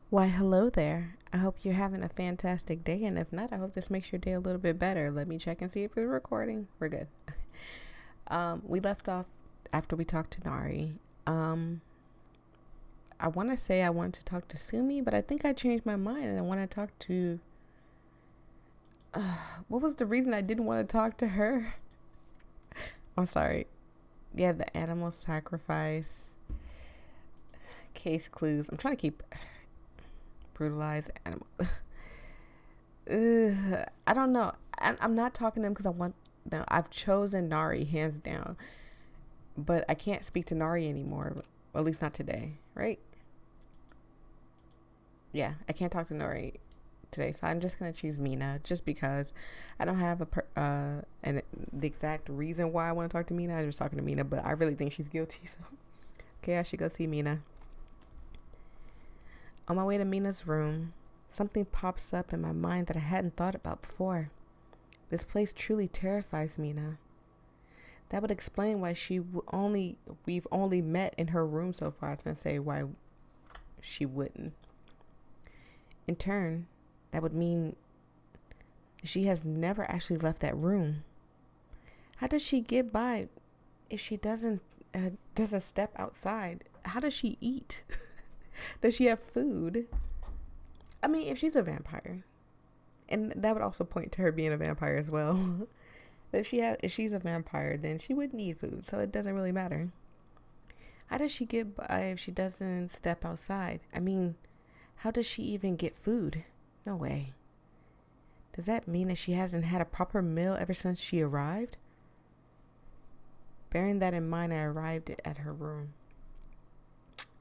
Why, hello there. I hope you're having a fantastic day, and if not, I hope this makes your day a little bit better. Let me check and see if it's recording. We're good. We left off after we talked to Nari. Um, I want to say I wanted to talk to Sumi, but I think I changed my mind and I want to talk to. What was the reason I didn't want to talk to her? I'm sorry. Yeah, the animal sacrifice case clues. I'm trying to keep brutalized animal. I don't know. I'm not talking to them because I want them. I've chosen Nari hands down, but I can't speak to Nari anymore. Or at least not today, right? Yeah, I can't talk to Nari today, so I'm just gonna choose Mina just because I don't have the exact reason why I want to talk to Mina. I'm just talking to Mina, but I really think she's guilty. So okay, I should go see Mina. On my way to Mina's room, something pops up in my mind that I hadn't thought about before. This place truly terrifies Mina. That would explain why we've only met in her room so far. I was gonna say why she wouldn't. In turn, that would mean she has never actually left that room. How does she get by if she doesn't step outside? How does she eat? Does she have food? I mean, if she's a vampire, and that would also point to her being a vampire as well. If she's a vampire, then she would need food, so it doesn't really matter. How does she get by if she doesn't step outside? I mean, how does she even get food? No way. Does that mean that she hasn't had a proper meal ever since she arrived? Bearing that in mind, I arrived at her room.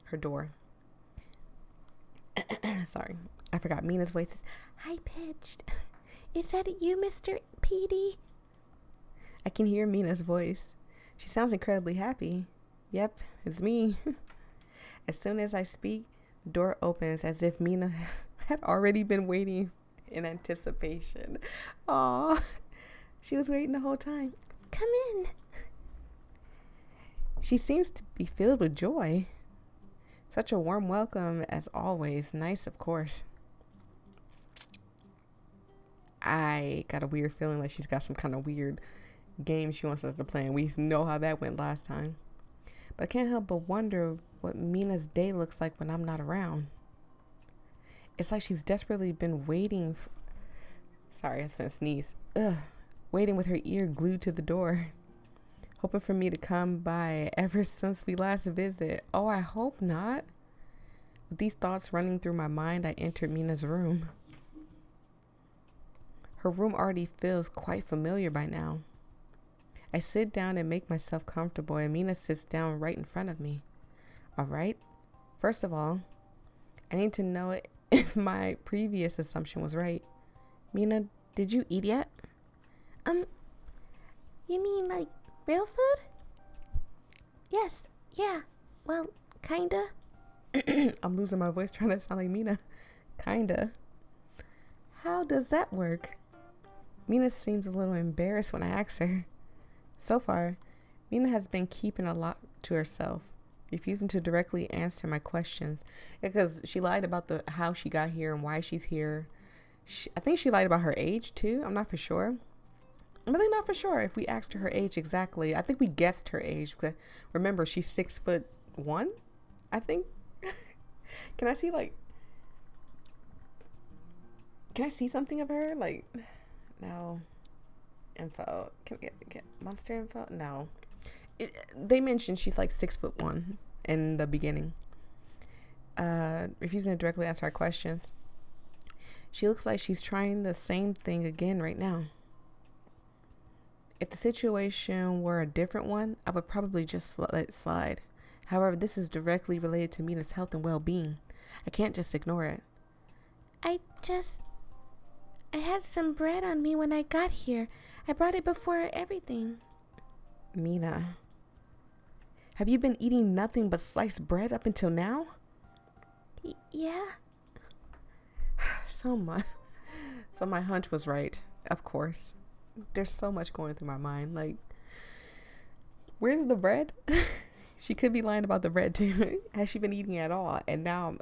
Her door. Sorry, I forgot Mina's voice is high pitched. Is that you, Mr. Petey? I can hear Mina's voice. She sounds incredibly happy. Yep, it's me. As soon as I speak, the door opens as if Mina had already been waiting in anticipation. Aw, she was waiting the whole time. Come in. She seems to be filled with joy. Such a warm welcome as always. Nice, of course. I got a weird feeling like she's got some kind of weird game she wants us to play, and we know how that went last time. But I can't help but wonder what Mina's day looks like when I'm not around. It's like she's desperately been waiting. Sorry, I was gonna sneeze. Waiting with her ear glued to the door, hoping for me to come by ever since we last visited. Oh, I hope not. With these thoughts running through my mind, I entered Mina's room. Her room already feels quite familiar by now. I sit down and make myself comfortable, and Mina sits down right in front of me. All right. First of all, I need to know if my previous assumption was right. Mina, did you eat yet? You mean like real food? Yes, yeah, well, kinda. I'm losing my voice trying to sound like Mina. Kinda. How does that work? Mina seems a little embarrassed when I ask her. So far, Mina has been keeping a lot to herself, refusing to directly answer my questions because she lied about how she got here and why she's here. I think she lied about her age too. I'm not for sure. I'm really not for sure if we asked her age exactly. I think we guessed her age because remember she's 6'1", I think. Can I see Can I see something of her? Like, no. Info. Can we get monster info? No. They mentioned she's like 6'1" in the beginning. Refusing to directly answer our questions. She looks like she's trying the same thing again right now. If the situation were a different one, I would probably just let it slide. However, this is directly related to Mina's health and well-being. I can't just ignore it. I had some bread on me when I got here. I brought it before everything. Mina, have you been eating nothing but sliced bread up until now? Yeah. So my hunch was right, of course. There's so much going through my mind. Like, where's the bread? She could be lying about the bread too. Has she been eating at all? And now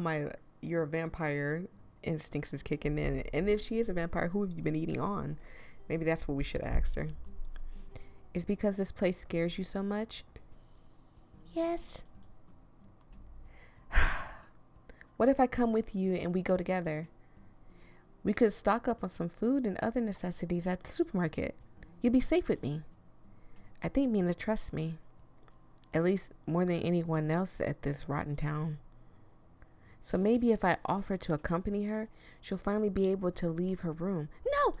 my your vampire instincts is kicking in. And if she is a vampire, who have you been eating on? Maybe that's what we should have asked her. Is because this place scares you so much? Yes. What if I come with you and we go together? We could stock up on some food and other necessities at the supermarket. You'd be safe with me. I think Mina trusts me. At least more than anyone else at this rotten town. So maybe if I offer to accompany her, she'll finally be able to leave her room. No!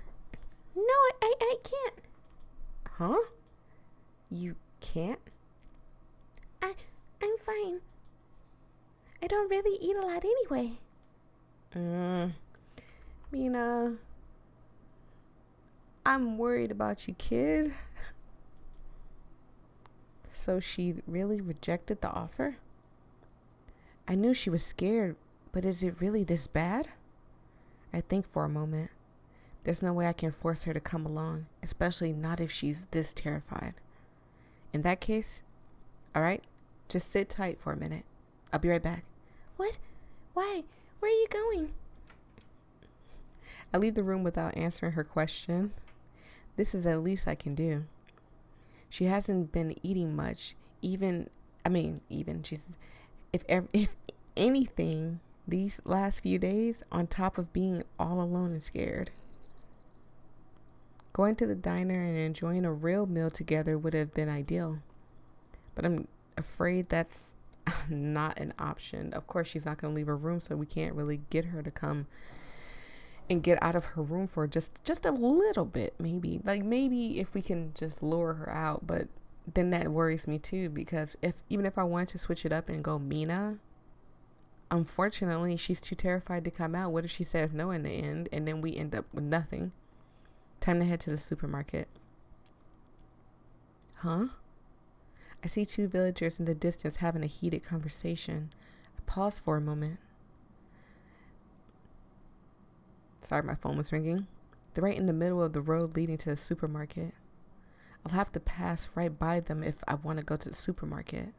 No, I can't. Huh? You can't? I'm fine. I don't really eat a lot anyway. Mina, I'm worried about you, kid. So she really rejected the offer? I knew she was scared, but is it really this bad? I think for a moment. There's no way I can force her to come along, especially not if she's this terrified. In that case, all right, just sit tight for a minute. I'll be right back. What? Why? Where are you going? I leave the room without answering her question. This is the least I can do. She hasn't been eating much. She's, if anything, these last few days, on top of being all alone and scared. Going to the diner and enjoying a real meal together would have been ideal. But I'm afraid that's not an option. Of course, she's not going to leave her room, so we can't really get her to come and get out of her room for just a little bit, maybe. Like, maybe if we can just lure her out, but then that worries me too, because even if I wanted to switch it up and go Mina, unfortunately, she's too terrified to come out. What if she says no in the end, and then we end up with nothing? Time to head to the supermarket. Huh? I see two villagers in the distance having a heated conversation. I pause for a moment. Sorry, my phone was ringing. They're right in the middle of the road leading to the supermarket. I'll have to pass right by them if I want to go to the supermarket.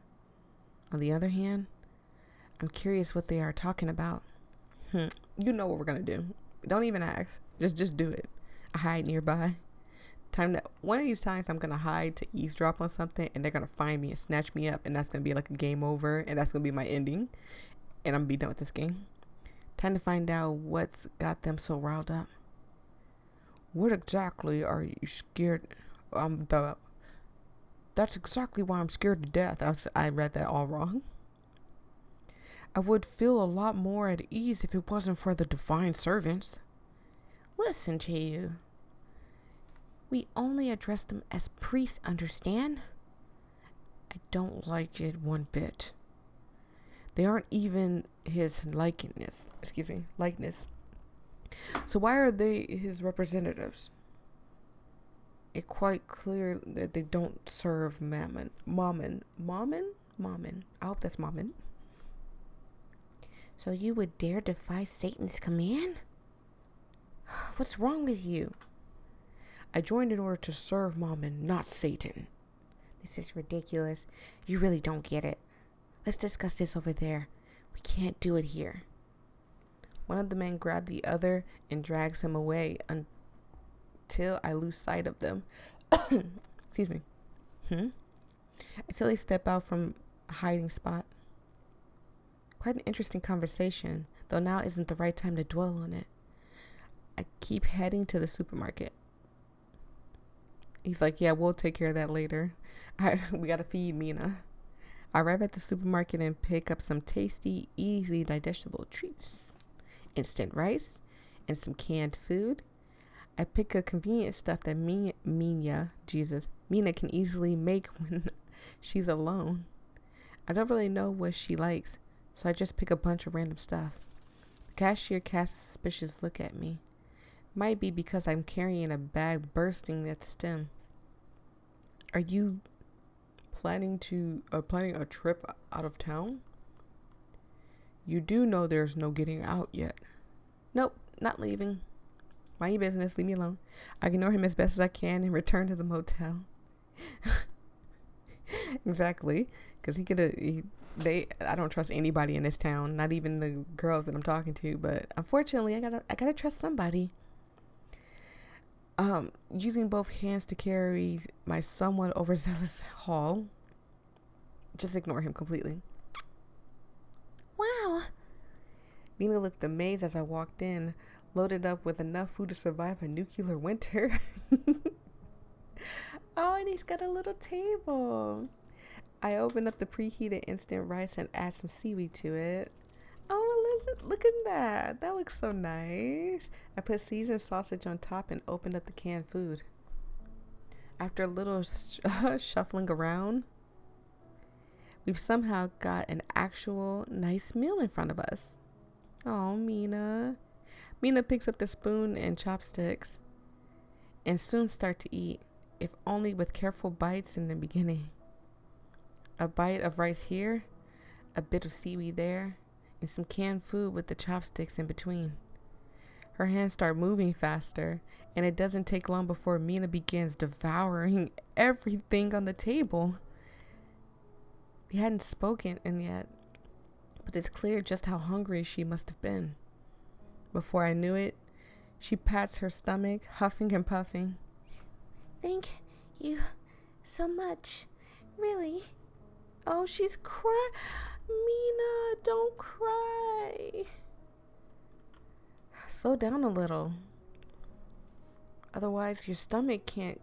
On the other hand, I'm curious what they are talking about. You know what we're going to do. Don't even ask. Just do it. I hide nearby. One of these times I'm going to hide to eavesdrop on something, and they're going to find me and snatch me up, and that's going to be like a game over, and that's going to be my ending, and I'm going to be done with this game. Time to find out what's got them so riled up. What exactly are you scared? That's exactly why I'm scared to death. I read that all wrong. I would feel a lot more at ease if it wasn't for the divine servants. Listen to you. We only address them as priests, understand? I don't like it one bit. They aren't even his likeness. So why are they his representatives? It's quite clear that they don't serve Mammon. I hope that's Mammon. So you would dare defy Satan's command? What's wrong with you? I joined in order to serve Mammon, not Satan. This is ridiculous. You really don't get it. Let's discuss this over there. We can't do it here. One of the men grabbed the other and drags him away until I lose sight of them. Excuse me. I slowly step out from a hiding spot. Quite an interesting conversation, though now isn't the right time to dwell on it. I keep heading to the supermarket. He's like, yeah, we'll take care of that later. We gotta feed Mina. I arrive at the supermarket and pick up some tasty, easily digestible treats. Instant rice and some canned food. I pick a convenient stuff that Mina can easily make when she's alone. I don't really know what she likes, so I just pick a bunch of random stuff. The cashier casts a suspicious look at me. Might be because I'm carrying a bag bursting at the stems. Are you planning a trip out of town? You do know there's no getting out yet. Nope, not leaving. Mind your business, leave me alone. I ignore him as best as I can and return to the motel. Exactly. Because I don't trust anybody in this town, not even the girls that I'm talking to. But unfortunately, I gotta trust somebody. Using both hands to carry my somewhat overzealous haul. Just ignore him completely. Wow. Mina looked amazed as I walked in, loaded up with enough food to survive a nuclear winter. Oh, and he's got a little table. I opened up the preheated instant rice and add some seaweed to it. Oh, look at that. That looks so nice. I put seasoned sausage on top and opened up the canned food. After a little shuffling around, we've somehow got an actual nice meal in front of us. Oh, Mina. Mina picks up the spoon and chopsticks and soon start to eat, if only with careful bites in the beginning. A bite of rice here, a bit of seaweed there, and some canned food with the chopsticks in between. Her hands start moving faster, and it doesn't take long before Mina begins devouring everything on the table. We hadn't spoken yet, but it's clear just how hungry she must have been. Before I knew it, she pats her stomach, huffing and puffing. Thank you so much. Really? Oh, she's crying. Mina, don't cry. Slow down a little. Otherwise, your stomach can't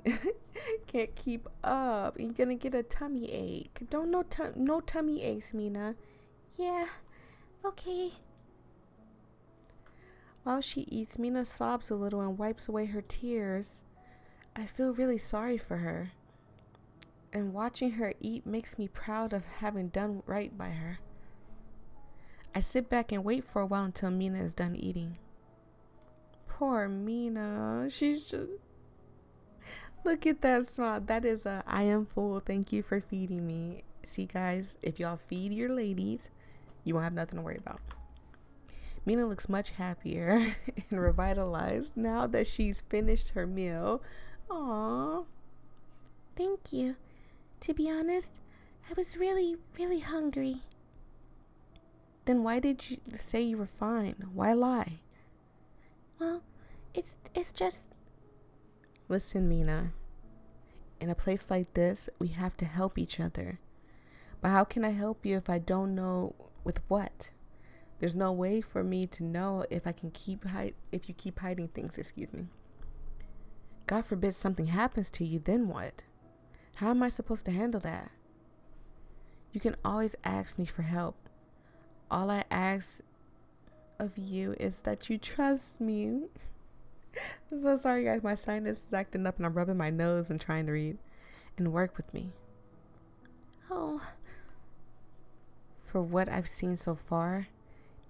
keep up. You're gonna get a tummy ache. No tummy aches, Mina. Yeah, okay. While she eats, Mina sobs a little and wipes away her tears. I feel really sorry for her. And watching her eat makes me proud of having done right by her. I sit back and wait for a while until Mina is done eating. Poor Mina. She's just... Look at that smile. That is a I am full. Thank you for feeding me. See, guys, if y'all feed your ladies, you won't have nothing to worry about. Mina looks much happier and revitalized now that she's finished her meal. Aww. Thank you. To be honest, I was really, really hungry. Then why did you say you were fine? Why lie? Well, it's just... Listen, Mina. In a place like this, we have to help each other. But how can I help you if I don't know with what? There's no way for me to know if you keep hiding things, excuse me. God forbid something happens to you, then what? How am I supposed to handle that? You can always ask me for help. All I ask of you is that you trust me. I'm so sorry, guys. My sinus is acting up and I'm rubbing my nose and trying to read. And work with me. Oh. For what I've seen so far,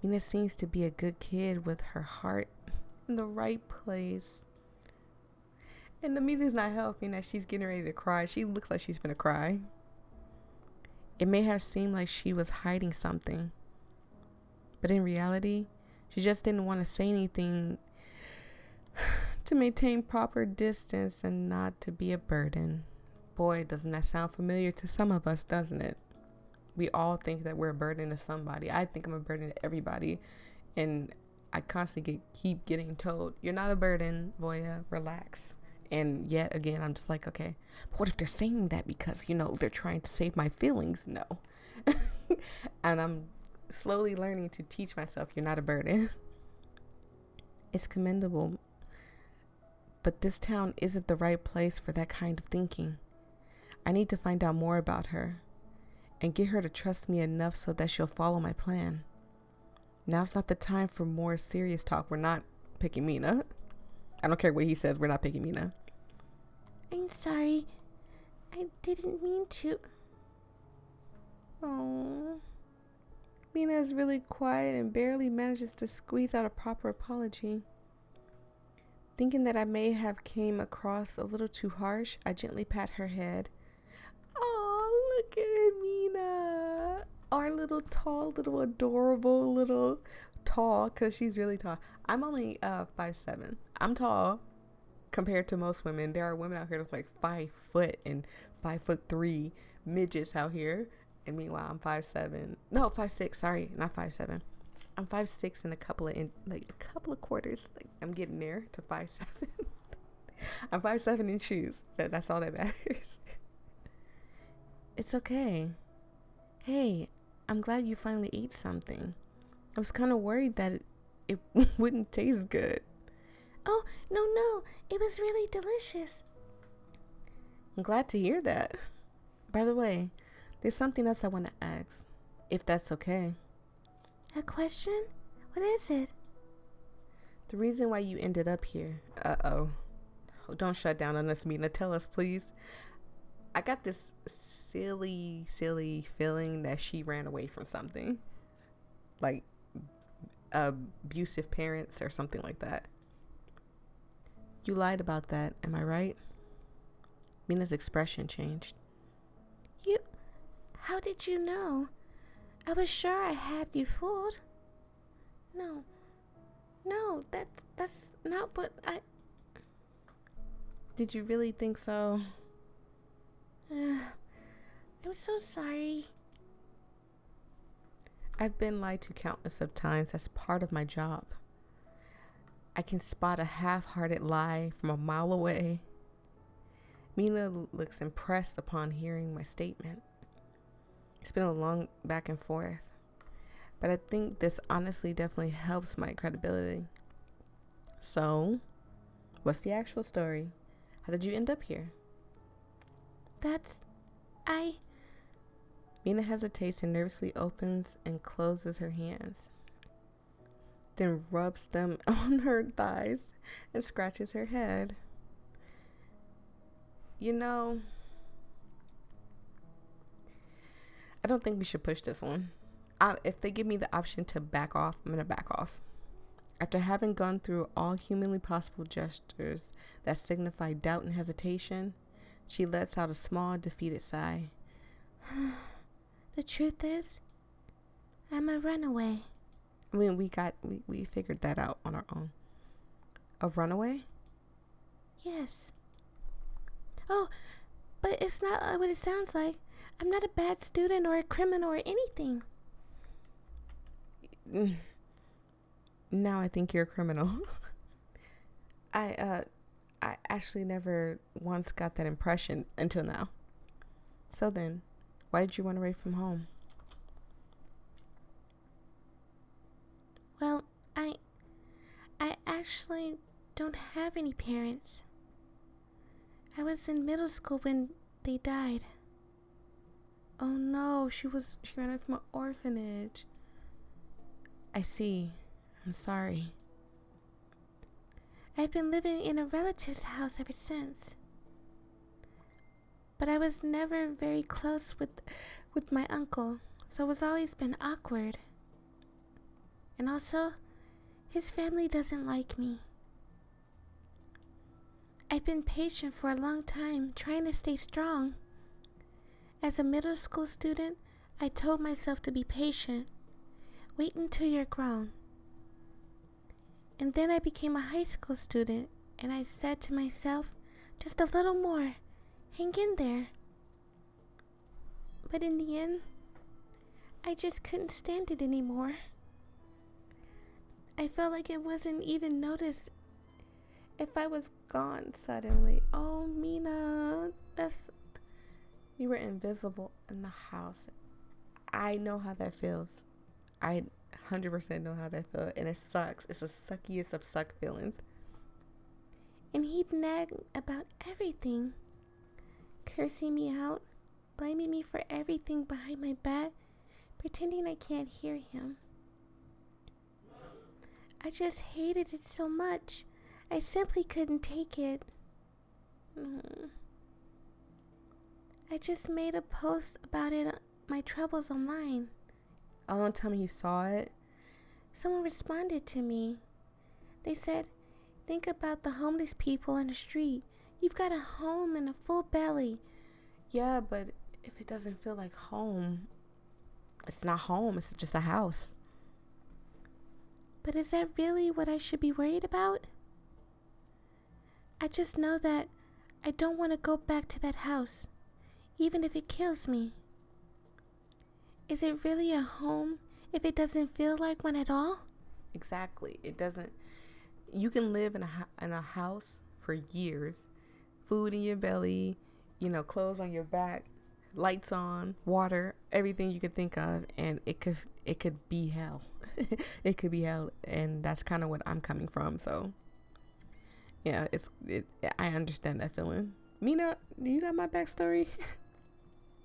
Mina seems to be a good kid with her heart in the right place. And the music's not helping that she's getting ready to cry. She looks like she's gonna cry. It may have seemed like she was hiding something, but in reality, she just didn't want to say anything to maintain proper distance and not to be a burden. Boy, doesn't that sound familiar to some of us, doesn't it? We all think that we're a burden to somebody. I think I'm a burden to everybody. And I constantly keep getting told, you're not a burden, Voya, relax. And yet again, I'm just like, okay, but what if they're saying that because, they're trying to save my feelings? No. And I'm slowly learning to teach myself, you're not a burden. It's commendable. But this town isn't the right place for that kind of thinking. I need to find out more about her and get her to trust me enough so that she'll follow my plan. Now's not the time for more serious talk. We're not picking Mina. I don't care what he says. We're not picking Mina. I'm sorry. I didn't mean to. Oh. Mina is really quiet and barely manages to squeeze out a proper apology. Thinking that I may have came across a little too harsh, I gently pat her head. Oh, look at Mina. Our little tall, little adorable, little tall, because she's really tall. I'm only 5'7". I'm tall compared to most women. There are women out here that's like 5 foot and 5'3", midgets out here. And meanwhile, I'm 5'7". No, 5'6". Sorry, not 5'7". I'm 5'6" and a couple of quarters. Like, I'm getting there to 5'7". I'm 5'7" in shoes. That's all that matters. It's okay. Hey, I'm glad you finally ate something. I was kind of worried that it wouldn't taste good. Oh, no. It was really delicious. I'm glad to hear that. By the way, there's something else I want to ask, if that's okay. A question? What is it? The reason why you ended up here. Uh-oh. Don't shut down on us, Mina. Tell us, please. I got this silly feeling that she ran away from something. Like abusive parents or something like that. You lied about that, am I right? Mina's expression changed. How did you know? I was sure I had you fooled. No, that's not what I... Did you really think so? I'm so sorry. I've been lied to countless of times as part of my job. I can spot a half-hearted lie from a mile away. Mina looks impressed upon hearing my statement. It's been a long back and forth, but I think this honestly definitely helps my credibility. So, what's the actual story? How did you end up here? Mina hesitates and nervously opens and closes her hands, then rubs them on her thighs and scratches her head. You know, I don't think we should push this one. If they give me the option to back off, I'm going to back off. After having gone through all humanly possible gestures that signify doubt and hesitation, she lets out a small, defeated sigh. The truth is, I'm a runaway. I mean, we figured that out on our own. A runaway? Yes. Oh, but it's not what it sounds like. I'm not a bad student or a criminal or anything. Now I think you're a criminal. I actually never once got that impression until now. So then, why did you run away from home? Well, I actually don't have any parents. I was in middle school when they died. Oh no, she ran away from an orphanage. I see. I'm sorry. I've been living in a relative's house ever since. But I was never very close with my uncle, so it's always been awkward. And also, his family doesn't like me. I've been patient for a long time, trying to stay strong. As a middle school student, I told myself to be patient. Wait until you're grown. And then I became a high school student, and I said to myself, just a little more, hang in there. But in the end, I just couldn't stand it anymore. I felt like it wasn't even noticed if I was gone suddenly. Oh, Mina, you were invisible in the house. I know how that feels. I 100% know how that feels, and it sucks. It's the suckiest of suck feelings. And he'd nag about everything, cursing me out, blaming me for everything behind my back, pretending I can't hear him. I just hated it so much. I simply couldn't take it. I just made a post about it, my troubles online. Oh, don't tell me he saw it. Someone responded to me. They said, think about the homeless people in the street. You've got a home and a full belly. Yeah, but if it doesn't feel like home, it's not home. It's just a house. But is that really what I should be worried about? I just know that I don't want to go back to that house. even if it kills me. Is it really a home if it doesn't feel like one at all? Exactly. It doesn't. You can live in a house for years, food in your belly, clothes on your back, lights on, water, everything you could think of, and it could be hell. It could be hell, and that's kind of what I'm coming from. So, yeah, I understand that feeling. Mina, do you got my backstory?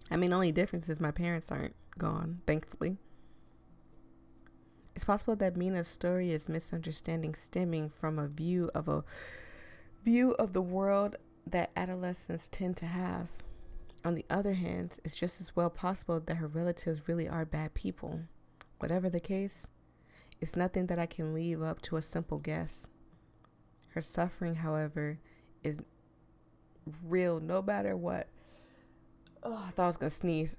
I mean, only difference is my parents aren't gone, thankfully. It's possible that Mina's story is misunderstanding stemming from a view of the world that adolescents tend to have. On the other hand, it's just as well possible that her relatives really are bad people. Whatever the case, it's nothing that I can leave up to a simple guess. Her suffering, however, is real no matter what. Oh, I thought I was going to sneeze.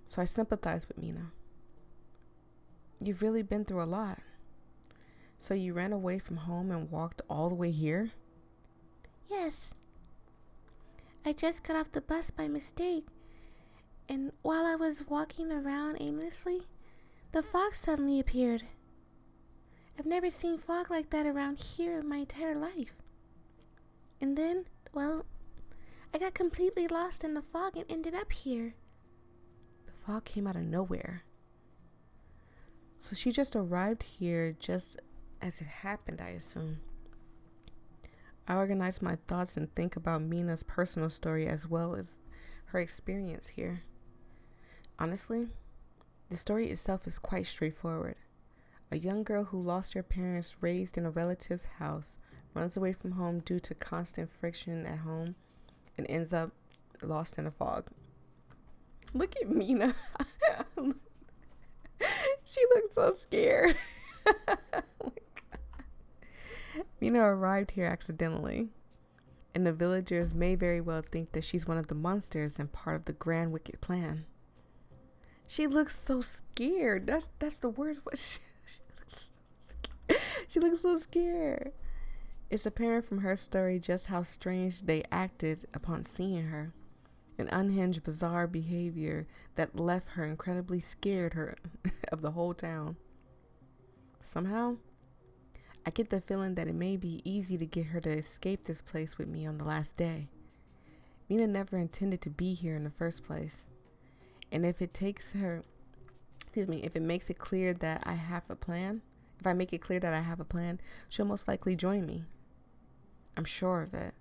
So I sympathize with Mina. You've really been through a lot. So you ran away from home and walked all the way here? Yes. I just got off the bus by mistake. And while I was walking around aimlessly, the fog suddenly appeared. I've never seen fog like that around here in my entire life. And then, well, I got completely lost in the fog and ended up here. The fog came out of nowhere. So she just arrived here just as it happened, I assume. I organize my thoughts and think about Mina's personal story as well as her experience here. Honestly, the story itself is quite straightforward. A young girl who lost her parents raised in a relative's house, runs away from home due to constant friction at home, and ends up lost in a fog. Look at Mina. She looks so scared. Oh my God. Mina arrived here accidentally, and the villagers may very well think that she's one of the monsters and part of the grand wicked plan. She looks so scared. That's the word. She looks so scared. It's apparent from her story just how strange they acted upon seeing her. An unhinged, bizarre behavior that left her incredibly scared of the whole town. Somehow, I get the feeling that it may be easy to get her to escape this place with me on the last day. Mina never intended to be here in the first place. And if it makes it clear that I have a plan, if I make it clear that I have a plan, she'll most likely join me. I'm sure of it.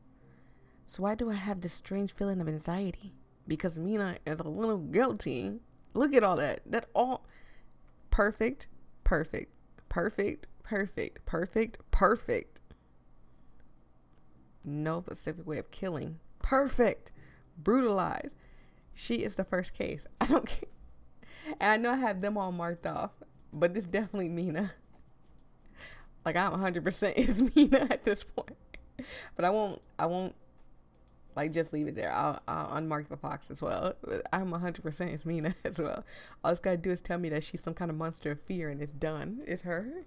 So why do I have this strange feeling of anxiety? Because Mina is a little guilty. Look at all that. That all perfect. No specific way of killing. Perfect. Brutalized. She is the first case. I don't care. And I know I have them all marked off, but this definitely Mina. Like I'm 100% is Mina at this point. But I won't like just leave it there. I'll unmark the box as well. I'm 100% it's Mina as well. All it's gotta do is tell me that she's some kind of monster of fear and it's done. It's her.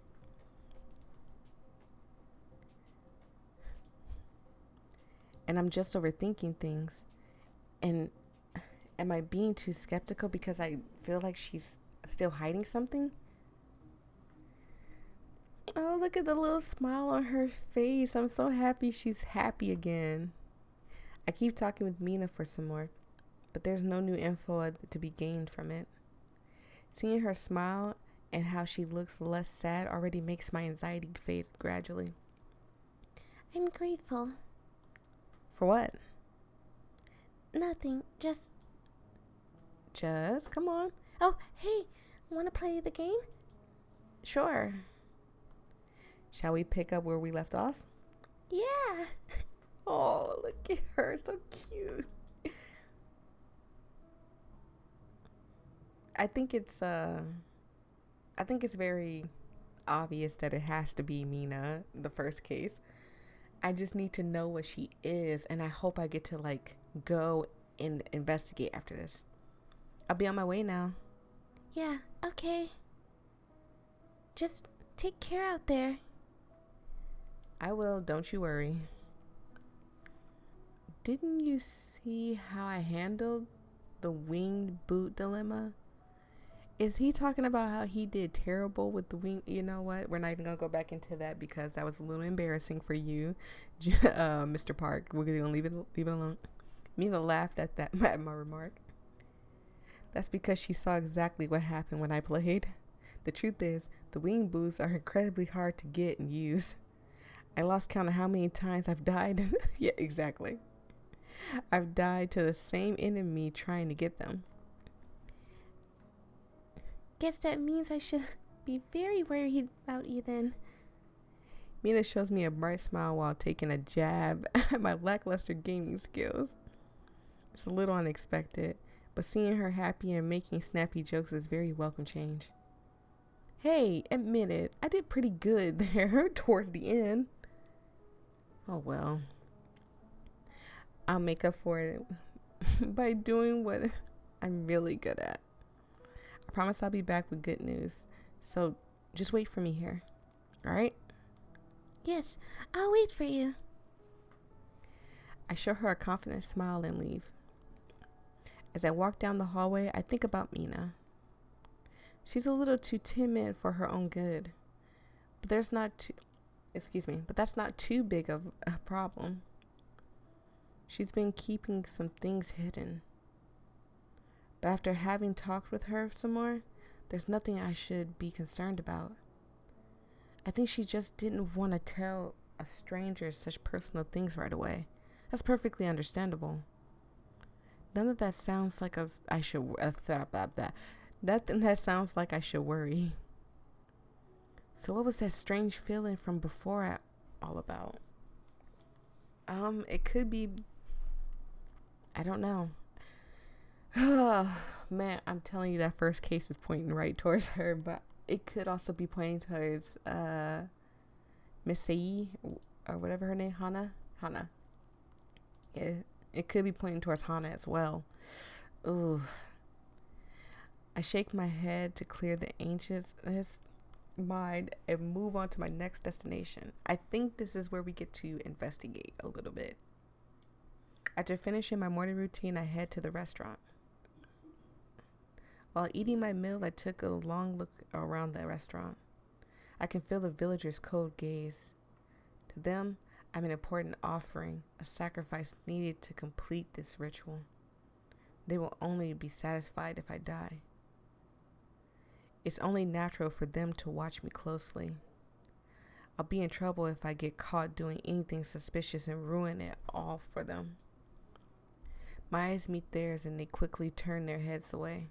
And I'm just overthinking things. And am I being too skeptical because I feel like she's still hiding something? Oh, look at the little smile on her face. I'm so happy she's happy again. I keep talking with Mina for some more, but there's no new info to be gained from it. Seeing her smile and how she looks less sad already makes my anxiety fade gradually. I'm grateful. For what? Nothing. Just come on. Oh, hey, want to play the game? Sure. Shall we pick up where we left off? Yeah. Oh, look at her. So cute. I think it's very obvious that it has to be Mina, the first case. I just need to know what she is, and I hope I get to like go and investigate after this. I'll be on my way now. Yeah, okay. Just take care out there. I will, don't you worry. Didn't you see how I handled The winged boot dilemma? Is he talking about how he did terrible with the wing? You know what? We're not even going to go back into that because that was a little embarrassing for you, Mr. Park. We're going to leave it alone. Mina laughed at that at my remark. That's because she saw exactly what happened when I played. The truth is, the wing boots are incredibly hard to get and use. I lost count of how many times I've died. Yeah, exactly. I've died to the same enemy trying to get them. Guess that means I should be very worried about you then. Mina shows me a bright smile while taking a jab at my lackluster gaming skills. It's a little unexpected, but seeing her happy and making snappy jokes is very welcome change. Hey, admit it, I did pretty good there towards the end. Oh well. I'll make up for it by doing what I'm really good at. I promise I'll be back with good news. So just wait for me here. Alright? Yes, I'll wait for you. I show her a confident smile and leave. As I walk down the hallway, I think about Mina. She's a little too timid for her own good. But that's not too big of a problem. She's been keeping some things hidden. But after having talked with her some more, there's nothing I should be concerned about. I think she just didn't want to tell a stranger such personal things right away. That's perfectly understandable. None of that sounds like I should nothing that sounds like I should worry. So what was that strange feeling from before all about? It could be, I don't know. Man, I'm telling you, that first case is pointing right towards her, but it could also be pointing towards Miss Sei, or whatever her name, Hana. Yeah, it could be pointing towards Hana as well. Ooh. I shake my head to clear the anxiousness mind and move on to my next destination. I think this is where we get to investigate a little bit. After finishing my morning routine, I head to the restaurant. While eating my meal, I took a long look around the restaurant. I can feel the villagers' cold gaze. To them, I'm an important offering, a sacrifice needed to complete this ritual. They will only be satisfied if I die. It's only natural for them to watch me closely. I'll be in trouble if I get caught doing anything suspicious and ruin it all for them. My eyes meet theirs and they quickly turn their heads away.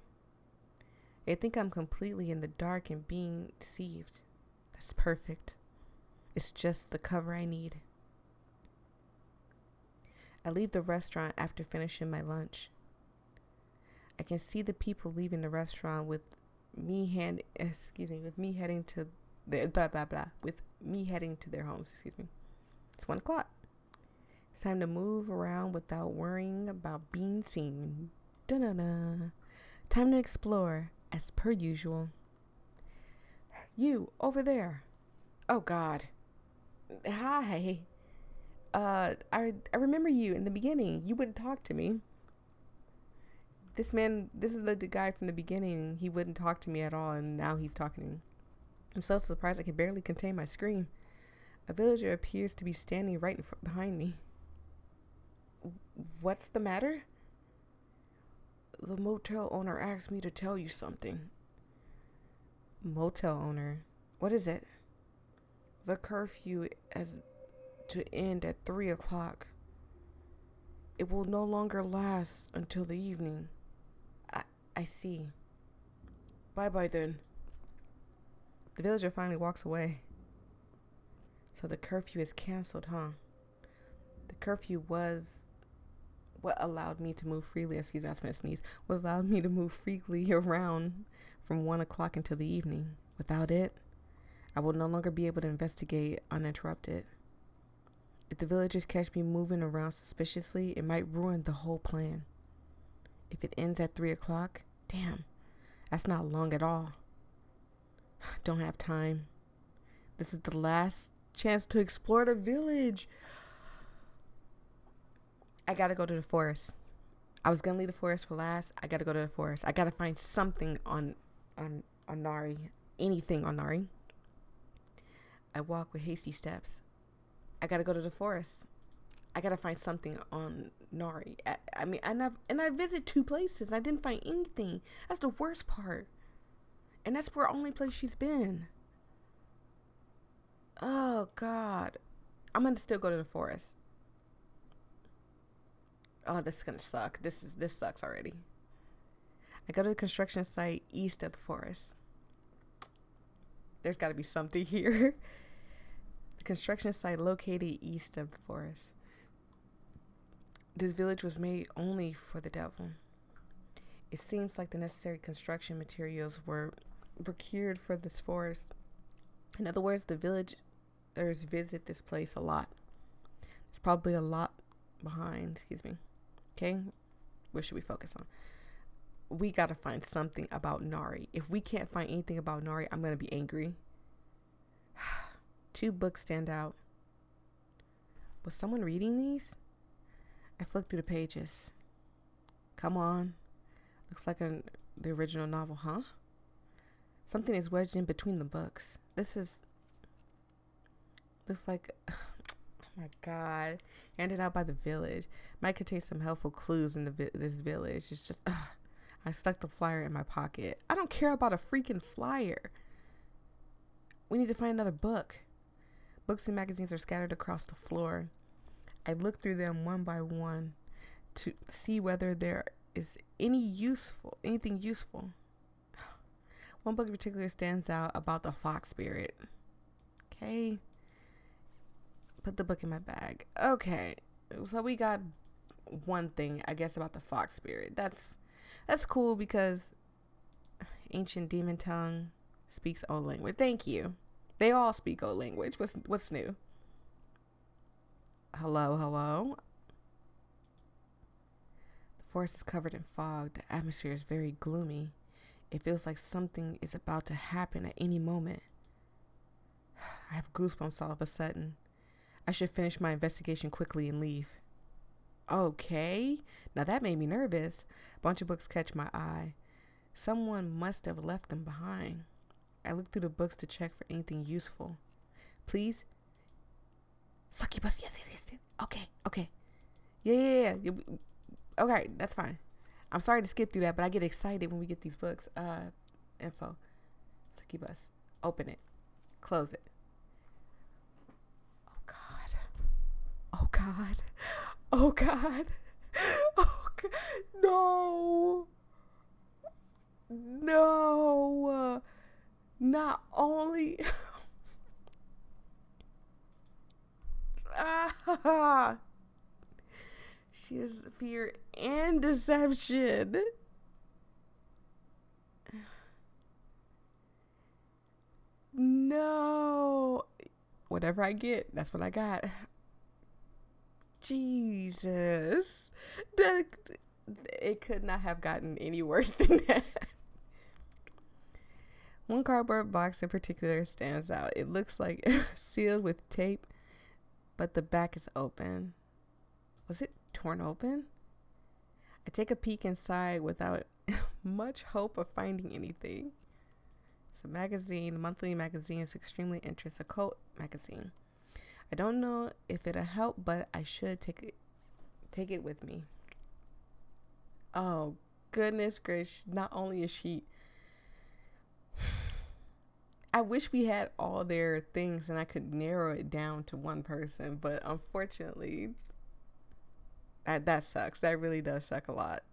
They think I'm completely in the dark and being deceived. That's perfect. It's just the cover I need. I leave the restaurant after finishing my lunch. I can see the people leaving the restaurant with me heading to their homes. It's 1 o'clock. It's time to move around without worrying about being seen. Da-da-da. Time to explore, as per usual. You, over there. Oh, God. Hi. I remember you in the beginning. You wouldn't talk to me. This is the guy from the beginning. He wouldn't talk to me at all, and now he's talking to me. I'm so surprised I can barely contain my scream. A villager appears to be standing right behind me. What's the matter? The motel owner asked me to tell you something. Motel owner? What is it? The curfew has to end at 3 o'clock. It will no longer last until the evening. I see. Bye-bye then. The villager finally walks away. So the curfew is canceled, huh? The curfew was what allowed me to move freely, I was gonna sneeze, what allowed me to move freely around from 1 o'clock until the evening. Without it, I will no longer be able to investigate uninterrupted. If the villagers catch me moving around suspiciously, it might ruin the whole plan. If it ends at 3 o'clock, damn, that's not long at all. Don't have time. This is the last chance to explore the village. I gotta go to the forest. I was gonna leave the forest for last. I gotta go to the forest. I gotta find something on Nari. Anything on Nari. I walk with hasty steps. I gotta go to the forest. I gotta find something on Nari. I mean, and I visit 2 places. I didn't find anything. That's the worst part. And that's the only place she's been. Oh God, I'm gonna still go to the forest. Oh, this is gonna suck. This sucks already. I go to the construction site east of the forest. There's got to be something here. The construction site located east of the forest. This village was made only for the devil. It seems like the necessary construction materials were procured for this forest. In other words, the villagers visit this place a lot. There's probably a lot behind. Okay, what should we focus on? We gotta find something about Nari. If we can't find anything about Nari, I'm gonna be angry. 2 books stand out. Was someone reading these? I flipped through the pages. Come on. Looks like the original novel, huh? Something is wedged in between the books. Looks like, oh my God, handed out by the village. Might contain some helpful clues in this village. It's just, I stuck the flyer in my pocket. I don't care about a freaking flyer. We need to find another book. Books and magazines are scattered across the floor. I look through them one by one to see whether there is anything useful. One book in particular stands out about the fox spirit. Okay. Put the book in my bag. Okay. So we got one thing, I guess, about the fox spirit. That's cool because ancient demon tongue speaks old language. Thank you. They all speak old language. What's new? Hello. The forest is covered in fog. The atmosphere is very gloomy. It feels like something is about to happen at any moment. I have goosebumps all of a sudden. I should finish my investigation quickly and leave. Okay. Now that made me nervous. A bunch of books catch my eye. Someone must have left them behind. I look through the books to check for anything useful. Please? Succubus. Yes. Okay. Yeah. Okay, that's fine. I'm sorry to skip through that, but I get excited when we get these books. Info. Succubus. Open it. Close it. Oh God. No. Not only. She has fear and deception. No. Whatever I get, that's what I got. Jesus. It could not have gotten any worse than that. One cardboard box in particular stands out. It looks like sealed with tape, but the back is open. Was it torn open? I take a peek inside without much hope of finding anything. It's a magazine, a monthly magazine. It's extremely interesting. A cult magazine. I don't know if it'll help, but I should take it with me. Oh, goodness gracious. Not only is she... I wish we had all their things and I could narrow it down to one person, but unfortunately, that sucks. That really does suck a lot.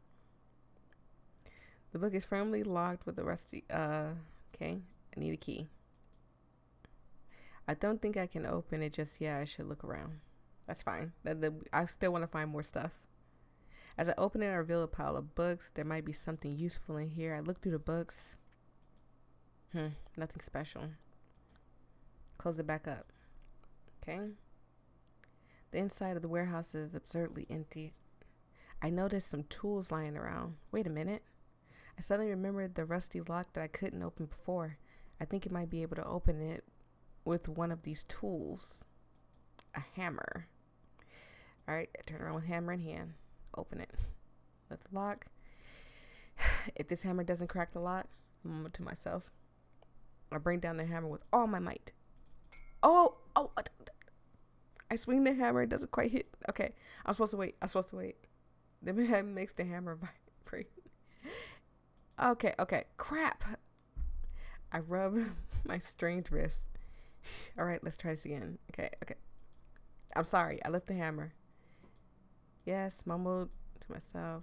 The book is firmly locked with a rusty... Okay, I need a key. I don't think I can open it just yet. I should look around. That's fine. I still want to find more stuff. As I open it, I reveal a pile of books. There might be something useful in here. I look through the books. Nothing special. Close it back up. Okay. The inside of the warehouse is absurdly empty. I noticed some tools lying around. Wait a minute. I suddenly remembered the rusty lock that I couldn't open before. I think it might be able to open it with one of these tools. A hammer. Alright, I turn around with hammer in hand. Open it. with the lock. If this hammer doesn't crack the lock, I'm to myself. I bring down the hammer with all my might. Oh, I swing the hammer. It doesn't quite hit. Okay, I'm supposed to wait. That makes the hammer vibrate. Okay. Crap. I rub my strained wrist. All right, let's try this again. Okay. I'm sorry. I lift the hammer. Yes, mumbled to myself.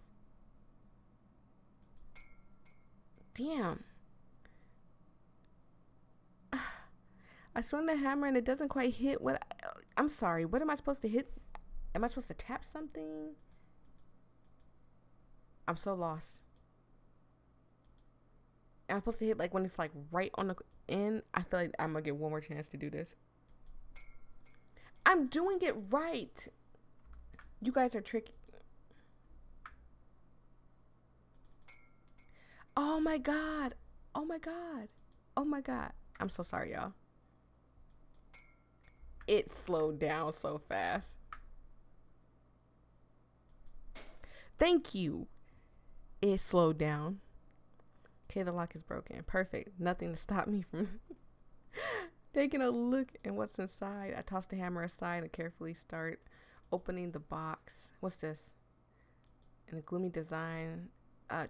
Damn. I swung the hammer and it doesn't quite hit what I'm sorry. What am I supposed to hit? Am I supposed to tap something? I'm so lost. Am I supposed to hit like when it's like right on the end? I feel like I'm gonna get one more chance to do this. I'm doing it right. You guys are tricky. Oh my god. I'm so sorry, y'all. It slowed down so fast. Thank you. It slowed down. Okay, the lock is broken. Perfect. Nothing to stop me from taking a look at what's inside. I toss the hammer aside and carefully start opening the box. What's this? In a gloomy design,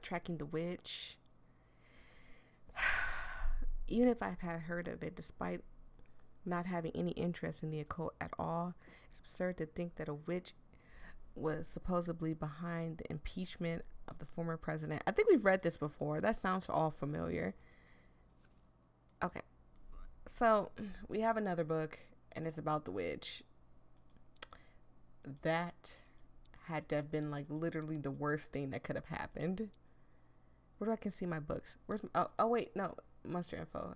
tracking the witch. Even if I've had heard of it, despite not having any interest in the occult at all, it's absurd to think that a witch was supposedly behind the impeachment of the former president. I think we've read this before. That sounds all familiar. Okay. So we have another book and it's about the witch. That had to have been like literally the worst thing that could have happened. Where do I can see my books? Where's oh wait, no, monster info.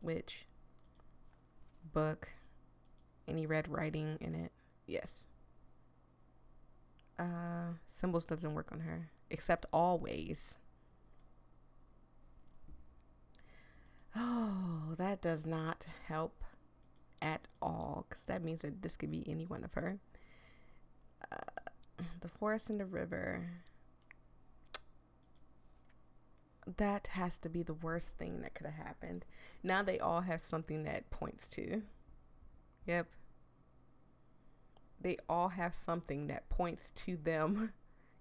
Witch book. Any red writing in it? Yes. Symbols doesn't work on her. Except always. Oh, that does not help at all. Because that means that this could be any one of her. The forest and the river. That has to be the worst thing that could have happened. Now they all have something that points to. Yep. They all have something that points to them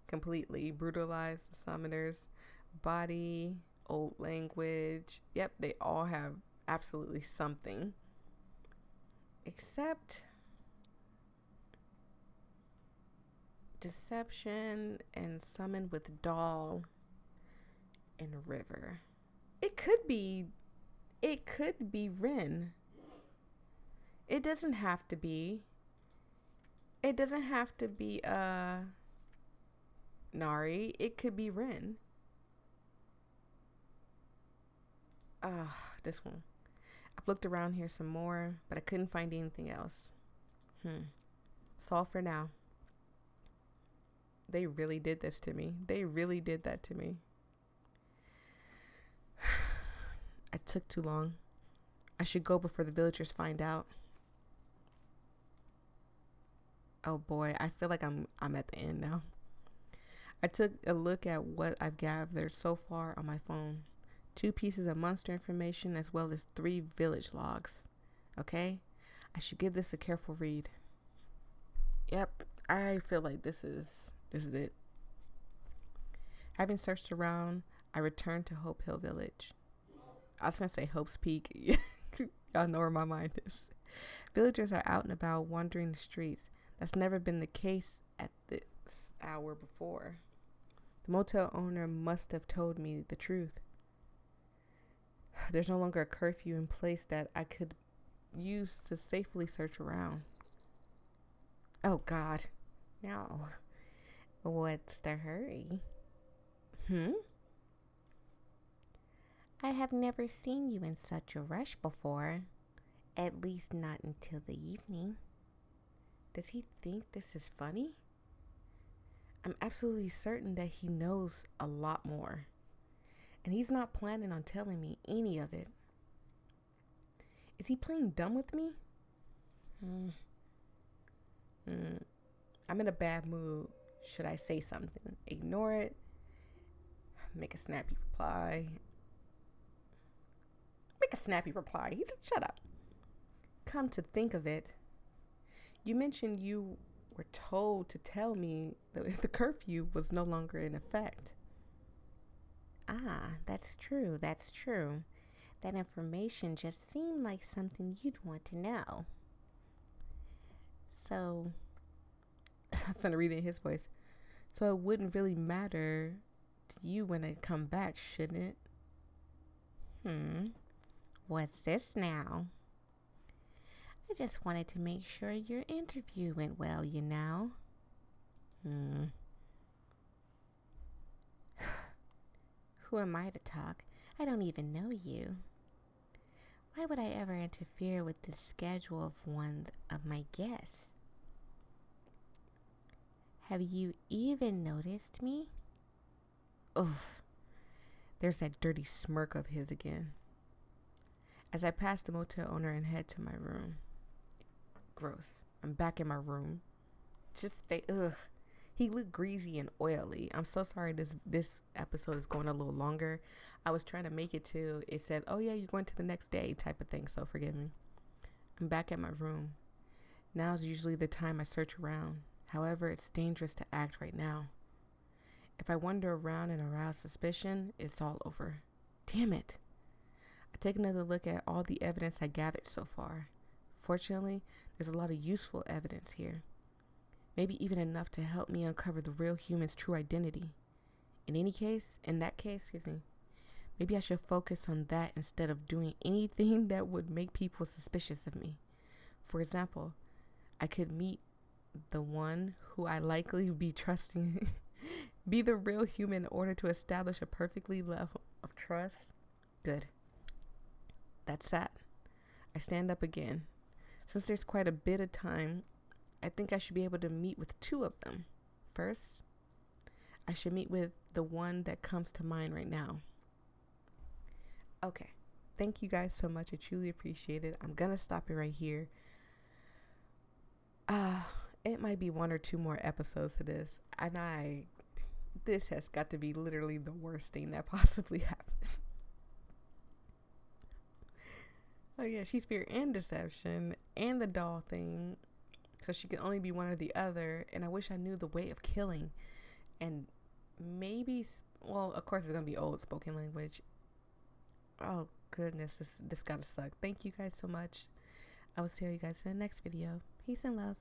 completely. Brutalized, summoners, body, old language. Yep, they all have absolutely something. Except deception and summon with doll and river. It could be Rin. It doesn't have to be. It doesn't have to be Nari. It could be Rin. This one. I've looked around here some more, but I couldn't find anything else. That's all for now. They really did this to me. They really did that to me. I took too long. I should go before the villagers find out. Oh boy, I feel like I'm at the end now. I took a look at what I've gathered so far on my phone. 2 pieces of monster information as well as 3 village logs. Okay? I should give this a careful read. Yep, I feel like this is it. Having searched around, I returned to Hope Hill Village. I was going to say Hope's Peak. Y'all know where my mind is. Villagers are out and about wandering the streets. That's never been the case at this hour before. The motel owner must have told me the truth. There's no longer a curfew in place that I could use to safely search around. Oh God. No. What's the hurry? I have never seen you in such a rush before. At least not until the evening. Does he think this is funny? I'm absolutely certain that he knows a lot more. And he's not planning on telling me any of it. Is he playing dumb with me? I'm in a bad mood. Should I say something? Ignore it? Make a snappy reply? Make a snappy reply. He just shut up. Come to think of it, you mentioned you were told to tell me that the curfew was no longer in effect. Ah, that's true. That's true. That information just seemed like something you'd want to know. So, I was trying to read it in his voice. So it wouldn't really matter to you when I come back, shouldn't it? What's this now? I just wanted to make sure your interview went well, you know. Who am I to talk? I don't even know you. Why would I ever interfere with the schedule of one of my guests? Have you even noticed me? Oof. There's that dirty smirk of his again. As I pass the motel owner and head to my room. Gross. I'm back in my room. Just stay. Ugh. He looked greasy and oily. I'm so sorry this episode is going a little longer. I was trying to make it to, it said, oh yeah, you're going to the next day type of thing, so forgive me. I'm back at my room. Now is usually the time I search around. However, it's dangerous to act right now. If I wander around and arouse suspicion, it's all over. Damn it. I take another look at all the evidence I gathered so far. Fortunately, there's a lot of useful evidence here. Maybe even enough to help me uncover the real human's true identity. In that case, maybe I should focus on that instead of doing anything that would make people suspicious of me. For example, I could meet the one who I likely be trusting, be the real human in order to establish a perfectly level of trust. Good. That's that. I stand up again. Since there's quite a bit of time, I think I should be able to meet with two of them. First, I should meet with the one that comes to mind right now. Okay. Thank you guys so much. I truly appreciate it. I'm going to stop it right here. It might be one or two more episodes of this. And this has got to be literally the worst thing that possibly happened. Oh yeah, she's fear and deception and the doll thing. So she can only be one or the other. And I wish I knew the way of killing. And maybe, well, of course it's going to be old spoken language. Oh goodness, this gotta suck. Thank you guys so much. I will see you guys in the next video. Peace and love.